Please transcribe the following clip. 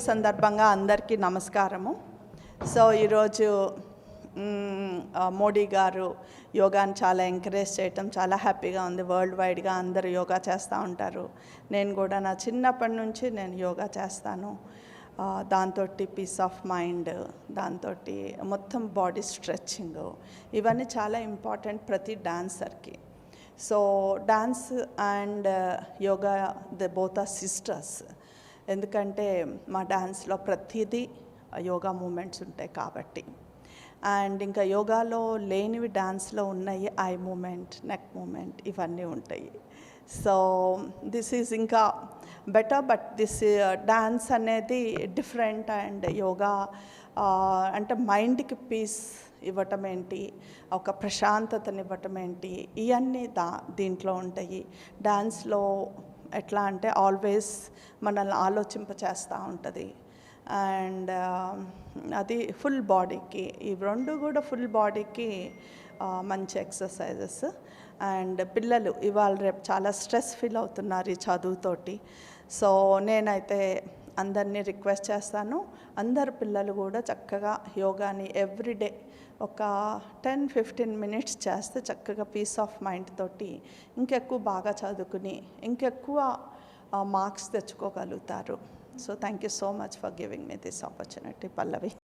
సందర్భంగా అందరికీ నమస్కారము. సో ఈరోజు మోడీ గారు యోగాని చాలా ఎంకరేజ్ చేయటం చాలా హ్యాపీగా ఉంది. వరల్డ్ వైడ్గా అందరూ యోగా చేస్తూ ఉంటారు. నేను కూడా నా చిన్నప్పటి నుంచి నేను యోగా చేస్తాను. దాంతో పీస్ ఆఫ్ మైండ్, దాంతో మొత్తం బాడీ స్ట్రెచ్చింగ్, ఇవన్నీ చాలా ఇంపార్టెంట్ ప్రతి డాన్సర్కి. So dance and yoga they both are sisters. ఎందుకంటే మా డాన్స్లో ప్రతిదీ యోగా మూమెంట్స్ ఉంటాయి కాబట్టి. అండ్ ఇంకా యోగాలో లేనివి డాన్స్లో ఉన్నాయి ఐ మూమెంట్, నెక్ మూమెంట్, ఇవన్నీ ఉంటాయి. సో దిస్ ఈజ్ ఇంకా బెటర్. బట్ దిస్ డాన్స్ అనేది డిఫరెంట్. అండ్ యోగా అంటే మైండ్కి పీస్ ఇవ్వటం ఏంటి, ఒక ప్రశాంతతని ఇవ్వటం ఏంటి, ఇవన్నీ దీంట్లో ఉంటాయి. డాన్స్లో ఎట్లా అంటే ఆల్వేస్ మనల్ని ఆలోచింపచేస్తూ ఉంటుంది. అండ్ అది ఫుల్ బాడీకి, ఈ రెండు కూడా ఫుల్ బాడీకి మంచి ఎక్సర్సైజెస్. అండ్ పిల్లలు ఇవాళ రేపు చాలా స్ట్రెస్ ఫీల్ అవుతున్నారు ఈ చదువుతోటి. సో నేనైతే అందరినీ రిక్వెస్ట్ చేస్తాను, అందరు పిల్లలు కూడా చక్కగా యోగాని ఎవ్రీడే ఒక 10-15 మినిట్స్ చేస్తే చక్కగా పీస్ ఆఫ్ మైండ్ తోటి ఇంకెక్కువ బాగా చదువుకుని ఇంకెక్కువ మార్క్స్ తెచ్చుకోగలుగుతారు. So thank you so much for giving me this opportunity, Pallavi.